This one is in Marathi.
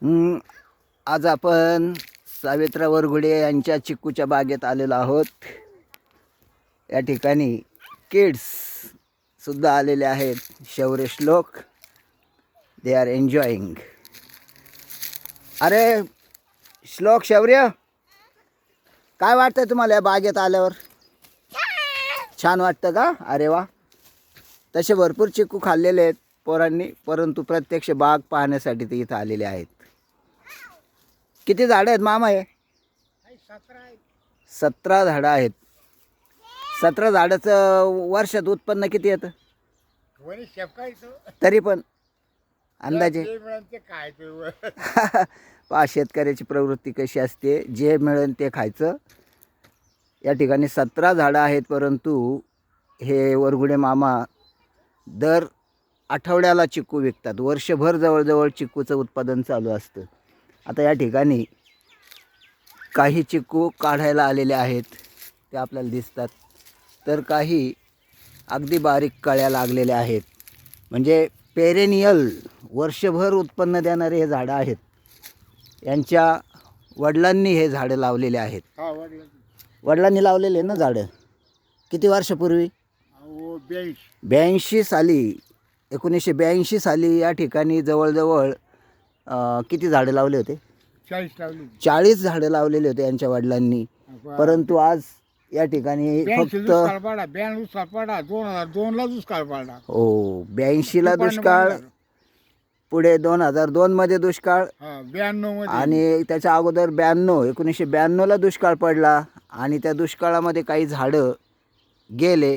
हं, आज आपण सावित्रा वरघुडे यांच्या चिक्कूच्या बागेत आलेलो आहोत. या ठिकाणी किड्स सुद्धा आलेले आहेत. शौर्य श्लोक दे आर एन्जॉईंग. अरे श्लोक, शौर्य, काय वाटतं तुम्हाला या बागेत आल्यावर? छान वाटतं का? अरे वा. तसे भरपूर चिक्कू खाल्लेले आहेत पोरांनी, परंतु प्रत्यक्ष बाग पाहण्यासाठी ते इथं आलेले आहेत. किती झाडं आहेत मामा? हे 17 झाडं आहेत. 17 झाडाचं वर्षात उत्पन्न किती येतं तरी पण अंदाजे? पहा शेतकऱ्याची प्रवृत्ती कशी असते, जे मिळेल ते खायचं. या ठिकाणी 17 झाडं आहेत, परंतु हे वरघुडे मामा दर आठवड्याला चिक्कू विकतात. वर्षभर जवळजवळ चिक्कूचं उत्पादन चालू असतं. आता या ठिकाणी काही चिक्कू काढायला आलेले आहेत, ते आपल्याला दिसतात, तर काही अगदी बारीक कळ्या लागलेल्या आहेत. म्हणजे पेरेनियल वर्षभर उत्पन्न देणारे हे झाडं आहेत. यांच्या वडिलांनी हे झाडं लावलेले आहेत. वडिलांनी लावलेले ना झाडं. किती वर्षापूर्वी? 82 साली, 1982 साली या ठिकाणी जवळजवळ किती झाडं लावले होते? 40 झाडं लावलेले होते यांच्या वडिलांनी. परंतु आज या ठिकाणी फक्त 2002ला दुष्काळ पडला. हो, 82ला दुष्काळ, पुढे 2002 मध्ये दुष्काळ, 92 मध्ये, आणि त्याच्या अगोदर 1992ला दुष्काळ पडला. आणि त्या दुष्काळामध्ये काही झाडं गेले